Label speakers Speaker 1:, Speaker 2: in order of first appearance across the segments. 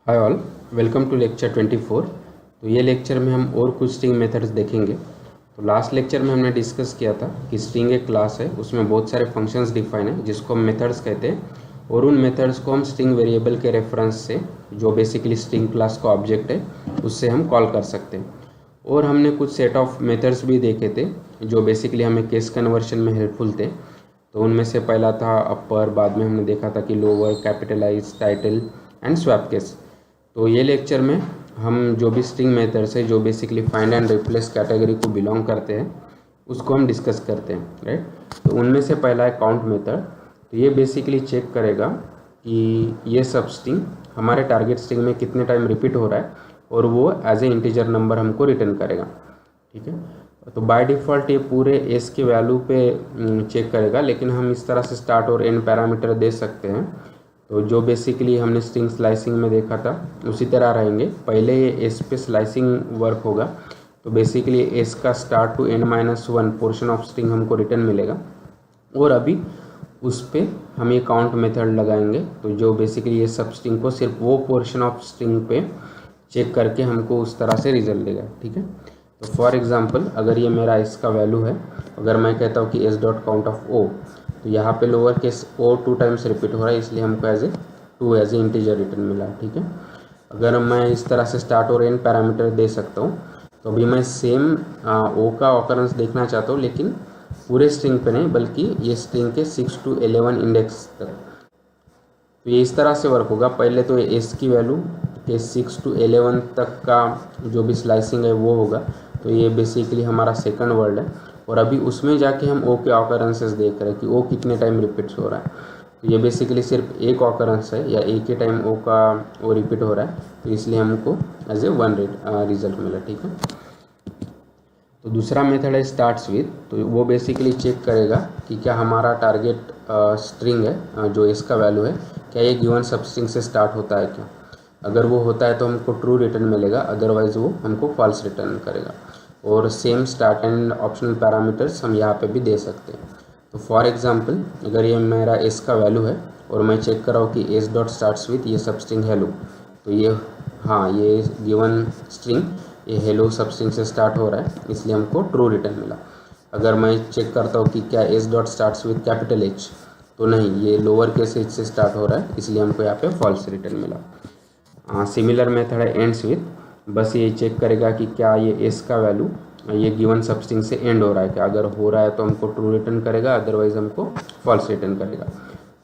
Speaker 1: Hi all, welcome to lecture 24। तो ये lecture में हम और कुछ स्ट्रिंग मेथड्स देखेंगे। तो लास्ट लेक्चर में हमने डिस्कस किया था कि स्ट्रिंग एक क्लास है, उसमें बहुत सारे फंक्शंस डिफाइन है जिसको हम मेथड्स कहते हैं, और उन मेथड्स को हम स्ट्रिंग वेरिएबल के रेफरेंस से, जो बेसिकली स्ट्रिंग क्लास का ऑब्जेक्ट है, उससे हम कॉल कर सकते हैं। और हमने कुछ सेट ऑफ मेथड्स भी देखे थे जो बेसिकली हमें केस कन्वर्शन में हेल्पफुल थे। तो उनमें से पहला था अपर, बाद में हमने देखा था कि lower, capitalize, title and swap case. तो ये लेक्चर में हम जो भी स्ट्रिंग मेथड्स है जो basically find and replace category को बिलोंग करते हैं उसको हम डिस्कस करते हैं, राइट। तो उनमें से पहला है काउंट मेथड। तो ये बेसिकली चेक करेगा कि ये सब स्ट्रिंग हमारे टारगेट स्ट्रिंग में कितने टाइम रिपीट हो रहा है और वो एज ए इंटीजर नंबर हमको रिटर्न करेगा, ठीक है। तो बाय डिफ़ॉल्ट ये पूरे एस के वैल्यू पे चेक करेगा, लेकिन हम इस तरह से स्टार्ट और एंड पैरामीटर दे सकते हैं। तो जो बेसिकली हमने स्ट्रिंग स्लाइसिंग में देखा था उसी तरह रहेंगे। पहले ये एस पे स्लाइसिंग वर्क होगा, तो बेसिकली एस का start to end -1 portion of string हमको रिटर्न मिलेगा, और अभी उस पर हम ये काउंट मेथड लगाएंगे। तो जो बेसिकली ये सब स्ट्रिंग को सिर्फ वो पोर्शन ऑफ स्ट्रिंग पे चेक करके हमको उस तरह से रिजल्ट देगा, ठीक है। तो फॉर एग्जांपल अगर ये मेरा एस का वैल्यू है, अगर मैं कहता हूँ कि S dot count of O, तो यहाँ पे lower case O 2 times repeat हो रहा है, इसलिए हमको एज ए इंटीजर रिटर्न मिला, ठीक है। अगर मैं इस तरह से स्टार्ट और एंड पैरामीटर दे सकता हूँ, तो अभी मैं सेम ओ का ऑकरेंस देखना चाहता हूँ, लेकिन पूरे स्ट्रिंग पे नहीं, बल्कि ये स्ट्रिंग के 6 to 11 इंडेक्स तक। तो ये इस तरह से वर्क होगा। पहले तो ये एस की वैल्यू के 6 to 11 तक का जो भी स्लाइसिंग है वो होगा। तो ये बेसिकली हमारा सेकंड वर्ड है, और अभी उसमें जाके हम ओ के ऑकरेंसेस देख रहे हैं कि ओ कितने टाइम रिपीट्स हो रहा है। तो ये बेसिकली सिर्फ एक ऑकरेंस है, या एक ही टाइम ओ का ओ रिपीट हो रहा है, तो इसलिए हमको एज ए 1 रिजल्ट मिला, ठीक है। तो दूसरा मेथड है स्टार्ट्स विद। तो वो बेसिकली चेक करेगा कि क्या हमारा टारगेट स्ट्रिंग है जो इसका वैल्यू है, क्या ये गिवन सब स्ट्रिंग से स्टार्ट होता है क्या। अगर वो होता है तो हमको ट्रू रिटर्न मिलेगा, अदरवाइज वो हमको फॉल्स रिटर्न करेगा। और same start and optional parameters हम यहाँ पे भी दे सकते हैं। तो फॉर एग्जांपल अगर ये मेरा एस का वैल्यू है और मैं चेक कर रहा हूँ कि एस डॉट स्टार्ट्स विथ ये सब स्ट्रिंग हेलो, तो ये हाँ, ये गिवन स्ट्रिंग ये हेलो सब स्ट्रिंग से स्टार्ट हो रहा है, इसलिए हमको ट्रू रिटर्न मिला। अगर मैं चेक करता हूँ कि क्या S dot starts with capital H, तो नहीं, ये लोअर केस एच से स्टार्ट हो रहा है, इसलिए हमको यहाँ पे फॉल्स रिटर्न मिला। सिमिलर मेथड है एंड्स विथ। बस ये चेक करेगा कि क्या ये एस का वैल्यू ये गिवन सब स्ट्रिंग से एंड हो रहा है क्या। अगर हो रहा है तो हमको ट्रू रिटर्न करेगा, अदरवाइज हमको फॉल्स रिटर्न करेगा।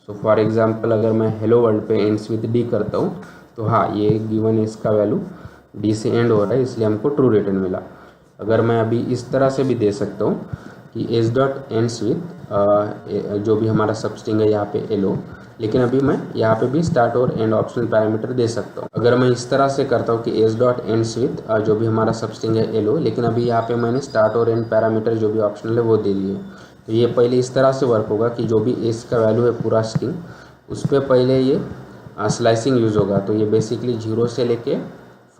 Speaker 1: सो फॉर एग्जांपल अगर मैं हेलो वर्ल्ड पे एंड्स विथ डी करता हूँ, तो हाँ, ये गिवन एस का वैल्यू डी से एंड हो रहा है, इसलिए हमको ट्रू रिटर्न मिला। अगर मैं अभी इस तरह से भी दे सकता हूँ कि एस डॉट एंड्स विथ जो भी हमारा सब स्ट्रिंग है यहाँ पे एलो, लेकिन अभी मैं यहाँ पे भी स्टार्ट और एंड ऑप्शनल पैरामीटर दे सकता हूँ। अगर मैं इस तरह से करता हूँ कि एस डॉट एंड्स विथ जो भी हमारा सब स्ट्रिंग है एलो, लेकिन अभी यहाँ पे मैंने स्टार्ट और एंड पैरामीटर जो भी ऑप्शनल है वो दे दिए। तो ये पहले इस तरह से वर्क होगा कि जो भी एस का वैल्यू है पूरा स्ट्रिंग, उस पर पहले ये स्लाइसिंग यूज़ होगा। तो ये बेसिकली 0 से लेके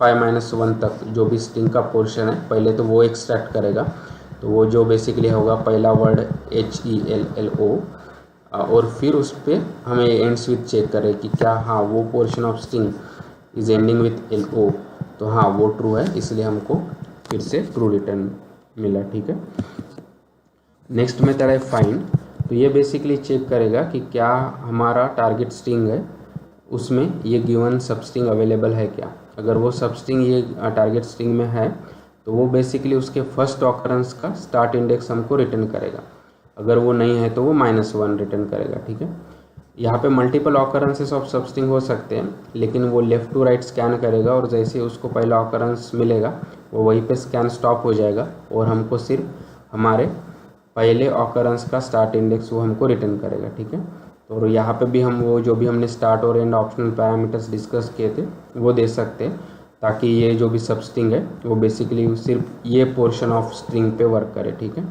Speaker 1: 5-1 तक जो भी स्ट्रिंग का पोर्शन है पहले तो वो एक्सट्रैक्ट करेगा। तो वो जो बेसिकली होगा पहला वर्ड HELLO, और फिर उस पर हमें एंड्स विथ चेक करें कि क्या हाँ वो portion of string is ending with LO, तो हाँ वो ट्रू है, इसलिए हमको फिर से ट्रू रिटर्न मिला, ठीक है। नेक्स्ट मेथड है फाइंड। तो ये बेसिकली चेक करेगा कि क्या हमारा टारगेट स्ट्रिंग है उसमें ये गिवन सब स्ट्रिंग अवेलेबल है क्या। अगर वो सब स्ट्रिंग ये टारगेट स्ट्रिंग में है, तो वो बेसिकली उसके फर्स्ट ऑकरेंस का स्टार्ट इंडेक्स हमको रिटर्न करेगा। अगर वो नहीं है तो वो -1 रिटर्न करेगा, ठीक है। यहाँ पे मल्टीपल ऑकरेंसेस ऑफ सब स्ट्रिंग हो सकते हैं, लेकिन वो लेफ़्ट टू राइट स्कैन करेगा, और जैसे ही उसको पहला ऑकरेंस मिलेगा वो वहीं पे स्कैन स्टॉप हो जाएगा, और हमको सिर्फ हमारे पहले ऑकरेंस का स्टार्ट इंडेक्स वो हमको रिटर्न करेगा, ठीक है। तो यहाँ पे भी हम वो जो भी हमने स्टार्ट और एंड ऑप्शनल पैरामीटर्स डिस्कस किए थे वो दे सकते हैं, ताकि ये जो भी सब स्ट्रिंग है वो बेसिकली सिर्फ ये पोर्शन ऑफ स्ट्रिंग पे वर्क करे, ठीक है।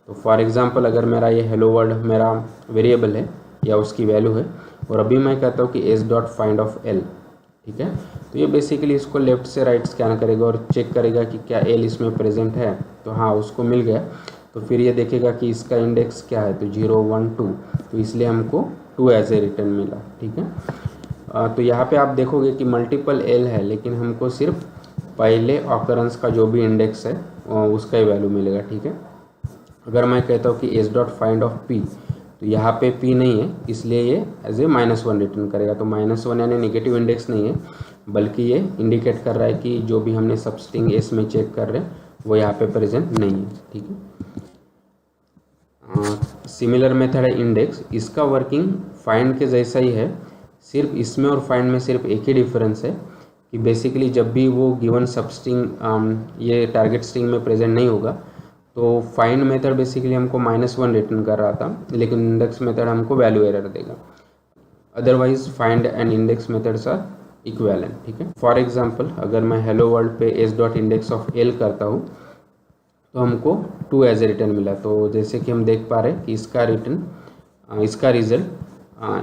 Speaker 1: तो फॉर एग्जांपल अगर मेरा ये हेलो वर्ल्ड मेरा वेरिएबल है या उसकी वैल्यू है, और अभी मैं कहता हूँ कि S dot find of L, ठीक है, तो ये बेसिकली इसको लेफ़्ट से राइट स्कैन करेगा और चेक करेगा कि क्या एल इसमें प्रेजेंट है। तो हाँ, उसको मिल गया। तो फिर ये देखेगा कि इसका इंडेक्स क्या है, तो 0 1 2, तो इसलिए हमको 2 एज ए रिटर्न मिला, ठीक है। तो यहाँ पे आप देखोगे कि मल्टीपल एल है, लेकिन हमको सिर्फ पहले ऑकरेंस का जो भी इंडेक्स है उसका ही वैल्यू मिलेगा। ठीक है, अगर मैं कहता हूँ कि S dot find of P, तो यहाँ पे पी नहीं है, इसलिए ये एज ए -1 रिटर्न करेगा। तो -1 यानी नेगेटिव इंडेक्स नहीं है, बल्कि ये इंडिकेट कर रहा है कि जो भी हमने सबस्ट्रिंग एस में चेक कर रहे हैं वो यहाँ पे प्रेजेंट नहीं है। ठीक है, सिमिलर मेथड है इंडेक्स, इसका वर्किंग फाइंड के जैसा ही है, सिर्फ इसमें और फाइंड में सिर्फ एक ही डिफरेंस है कि बेसिकली जब भी वो गिवन सबस्ट्रिंग ये टारगेट स्ट्रिंग में प्रेजेंट नहीं होगा तो फाइंड मेथड बेसिकली हमको -1 रिटर्न कर रहा था, लेकिन इंडेक्स मेथड हमको वैल्यू एरर देगा। Otherwise find and index methods are equivalent. ठीक है, फॉर एग्जांपल अगर मैं हेलो वर्ल्ड पे S dot index of L करता हूँ तो हमको 2 एज ए रिटर्न मिला। तो जैसे कि हम देख पा रहे हैं कि इसका result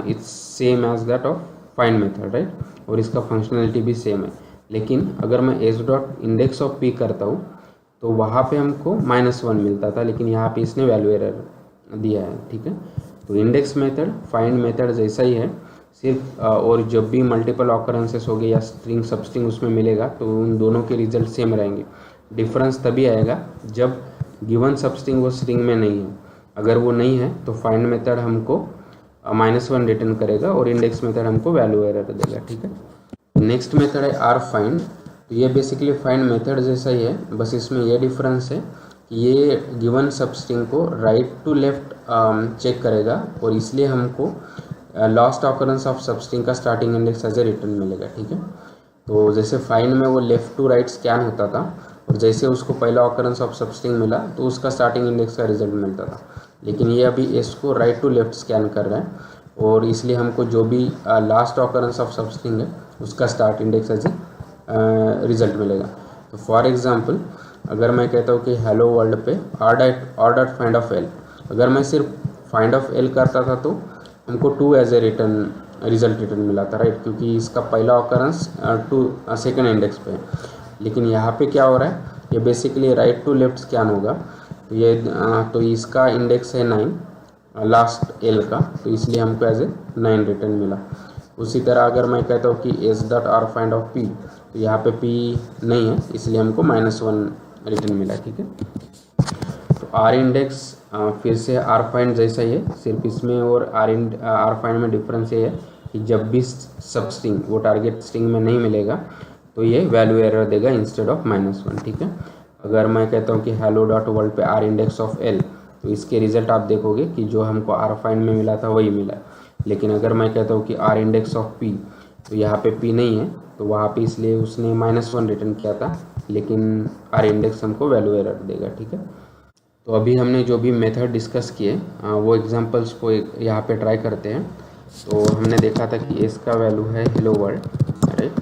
Speaker 1: it's same as that of find method, right, और इसका फंक्शनलिटी भी सेम है। लेकिन अगर मैं S dot index of P करता हूँ तो वहाँ पे हमको -1 मिलता था, लेकिन यहाँ पे इसने वैल्यू एरर दिया है। ठीक है, तो इंडेक्स मेथड फाइंड मेथड जैसा ही है, सिर्फ और जब भी मल्टीपल ऑकरेंसेस हो गए या स्ट्रिंग सबस्ट्रिंग उसमें मिलेगा तो उन दोनों के रिजल्ट सेम रहेंगे। डिफरेंस तभी आएगा जब गिवन सबस्ट्रिंग वो स्ट्रिंग में नहीं है। अगर वो नहीं है तो फाइंड मेथड हमको -1 रिटर्न करेगा और इंडेक्स मेथड हमको वैल्यू एरर देगा। ठीक है, नेक्स्ट मेथड है आर फाइंड। तो ये बेसिकली फाइंड मेथड जैसा ही है, बस इसमें ये डिफरेंस है कि ये गिवन सबस्ट्रिंग को राइट टू लेफ्ट चेक करेगा और इसलिए हमको लास्ट ऑकरेंस ऑफ सबस्ट्रिंग का starting index as a return मिलेगा। ठीक है, तो जैसे फाइंड में वो लेफ्ट टू राइट स्कैन होता था और जैसे उसको पहला ऑकरेंस ऑफ सबस्ट्रिंग मिला तो उसका स्टार्टिंग इंडेक्स का रिजल्ट मिलता था, लेकिन ये अभी इसको राइट टू लेफ्ट स्कैन कर रहा है और इसलिए हमको जो भी लास्ट ऑकरेंस ऑफ सबस्ट्रिंग है उसका start index as a result मिलेगा। तो फॉर एग्जांपल अगर मैं कहता हूँ कि हेलो वर्ल्ड पे R dot find of L, अगर मैं सिर्फ फाइंड ऑफ एल करता था तो हमको 2 एज ए रिजल्ट रिटर्न मिला था, राइट, क्योंकि इसका पहला ऑकरेंस 2 सेकेंड इंडेक्स पे है। लेकिन यहाँ पे क्या हो रहा है, ये basically right to left scan होगा, तो ये तो इसका इंडेक्स है 9 लास्ट एल का, तो इसलिए हमको एज ए 9 रिटर्न मिला। उसी तरह अगर मैं कहता हूँ कि S dot are find of P, तो यहाँ पे पी नहीं है, इसलिए हमको -1 रिटर्न मिला। ठीक है, तो आर इंडेक्स फिर से आर फाइंड जैसा ही है, सिर्फ इसमें और आर फाइंड में डिफरेंस ये है कि जब भी सबस्ट्रिंग वो टारगेट स्ट्रिंग में नहीं मिलेगा तो ये वैल्यू एरर देगा इंस्टेड ऑफ -1। ठीक है, अगर मैं कहता हूँ कि हेलो डॉट वर्ल्ड पे आर इंडेक्स ऑफ एल, तो इसके रिजल्ट आप देखोगे कि जो हमको आर फाइंड में मिला था वही मिला। लेकिन अगर मैं कहता हूँ कि आर इंडेक्स ऑफ पी, तो यहाँ पे पी नहीं है, तो वहाँ पे इसलिए उसने -1 रिटर्न किया था, लेकिन आर इंडेक्स हमको वैल्यू एरर देगा। ठीक है, तो अभी हमने जो भी मेथड डिस्कस किए वो एग्जांपल्स को यहाँ पे ट्राई करते हैं। तो हमने देखा था कि एस का वैल्यू है हेलो वर्ल्ड, राइट,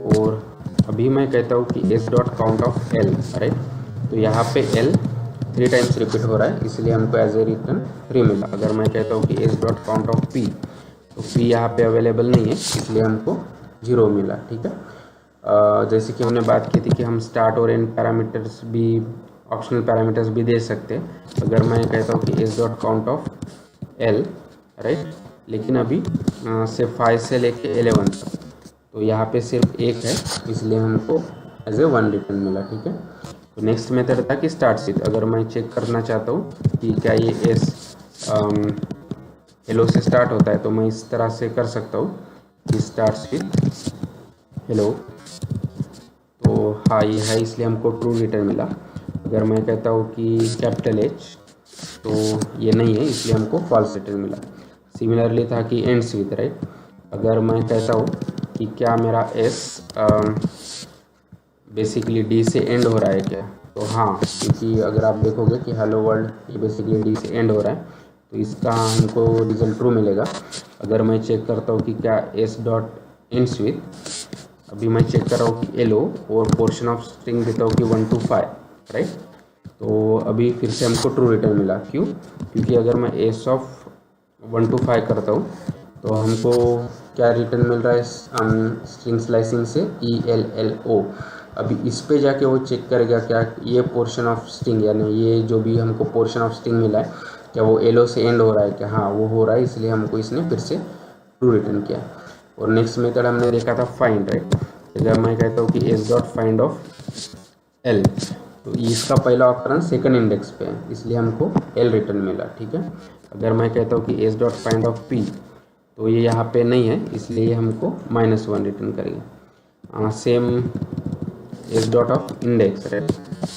Speaker 1: और अभी मैं कहता हूँ कि S dot count of L, right, तो यहाँ पे एल 3 टाइम्स रिपीट हो रहा है, इसलिए हमको एज ए रिटर्न 3 मिला। अगर मैं कहता हूँ कि S dot count of P, तो पी यहाँ पे अवेलेबल नहीं है, इसलिए हमको 0 मिला। ठीक है, जैसे कि हमने बात की थी कि हम स्टार्ट और एंड पैरामीटर्स भी, ऑप्शनल पैरामीटर्स भी दे सकते हैं। अगर मैं कहता हूँ कि S dot count of L, right, लेकिन अभी से 5 से लेके 11 तक, तो यहाँ पे सिर्फ 1 है, इसलिए हमको एज ए 1 रिटर्न मिला। ठीक है, तो नेक्स्ट मेथड था कि स्टार्ट विथ। अगर मैं चेक करना चाहता हूँ कि क्या ये एस हेलो से स्टार्ट होता है, तो मैं इस तरह से कर सकता हूँ कि स्टार्ट विथ हेलो, तो हाँ ये है, इसलिए हमको ट्रू रिटर्न मिला। अगर मैं कहता हूँ कि कैपिटल एच, तो ये नहीं है, इसलिए हमको फॉल्स रिटर्न मिला। सिमिलरली था कि एंड्स विथ, राइट, अगर मैं कहता हूँ कि क्या मेरा एस बेसिकली डी से एंड हो रहा है क्या, तो हाँ, क्योंकि अगर आप देखोगे कि हेलो वर्ल्ड ये बेसिकली डी से एंड हो रहा है, तो इसका हमको रिजल्ट ट्रू मिलेगा। अगर मैं चेक करता हूँ कि क्या एस डॉट एंड्स विथ, अभी मैं चेक कर रहा हूँ कि एलो और पोर्शन ऑफ स्ट्रिंग देता हूँ कि 1 to 5, राइट, तो अभी फिर से हमको ट्रू रिटर्न मिला। क्यों? क्योंकि अगर मैं एस ऑफ 1 to 5 करता हूँ तो हमको क्या रिटर्न मिल रहा है स्ट्रिंग स्लाइसिंग से, ELLO। अभी इस पे जाके वो चेक करेगा क्या ये पोर्शन ऑफ स्ट्रिंग, यानी ये जो भी हमको पोर्शन ऑफ स्ट्रिंग मिला है क्या वो एलो से एंड हो रहा है क्या, हाँ वो हो रहा है, इसलिए हमको इसने फिर से ट्रू रिटर्न किया। और नेक्स्ट मेथड हमने देखा था फाइंड, राइट। अगर मैं कहता हूँ कि S dot find of L, तो इसका पहला ऑकरेंस सेकंड इंडेक्स पे है, इसलिए हमको एल रिटर्न मिला, ठीक है। अगर मैं कहता हूँ कि S dot find of P, तो ये यहाँ पे नहीं है, इसलिए ये हमको -1 रिटर्न करेगा। Same S dot of index, right.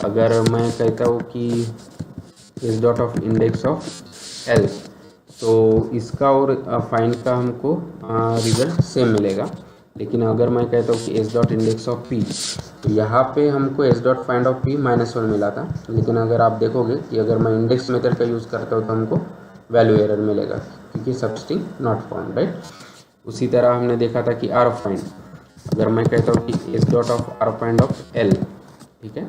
Speaker 1: अगर मैं कहता हूँ कि S dot of index of L, तो इसका और फाइंड का हमको रिजल्ट सेम मिलेगा। लेकिन अगर मैं कहता हूँ कि S dot index of P, तो यहाँ पे हमको S dot find of P -1 मिला था। लेकिन अगर आप देखोगे कि अगर मैं इंडेक्स मेथड का यूज़ करता हूँ तो हमको वैल्यू एरर मिलेगा, क्योंकि सबस्ट्रिंग नॉट फाउंड, राइट। उसी तरह हमने देखा था कि आर फाइंड, अगर मैं कहता हूँ कि S dot of R find of L, ठीक है,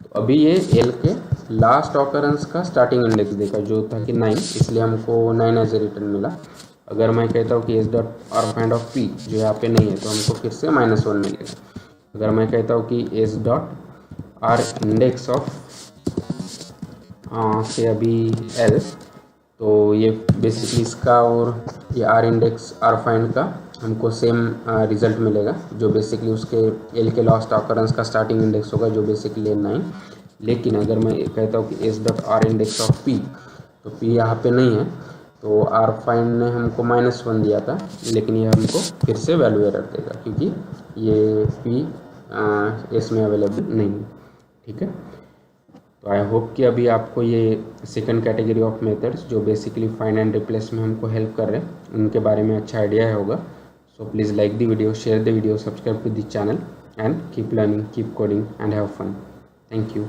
Speaker 1: तो अभी ये एल के लास्ट ऑकरेंस का स्टार्टिंग इंडेक्स देखा जो था कि 9, इसलिए हमको 9 एज ए रिटर्न मिला। अगर मैं कहता हूँ कि S dot are find of P, जो यहाँ पे नहीं है, तो हमको फिर से -1 मिलेगा। अगर मैं कहता हूँ कि S dot are index of से अभी एल, तो ये बेसिकली इसका और ये आर इंडेक्स आर फाइंड का हमको सेम रिजल्ट मिलेगा, जो बेसिकली उसके एल के लास्ट ऑकरेंस का स्टार्टिंग इंडेक्स होगा, जो बेसिकली है 9। लेकिन अगर मैं कहता हूँ कि S dot are index of P, तो पी यहाँ पे नहीं है, तो आर फाइंड ने हमको -1 दिया था, लेकिन ये हमको फिर से वैल्यू एरर देगा, क्योंकि ये पी इसमें अवेलेबल नहीं है, ठीक है। तो आई होप कि अभी आपको ये सेकंड कैटेगरी ऑफ मेथड्स जो बेसिकली फाइंड एंड रिप्लेस में हमको हेल्प कर रहे हैं, उनके बारे में अच्छा आइडिया होगा। So please like the video, share the video, subscribe to the channel, and keep learning, keep coding, and have fun. Thank you.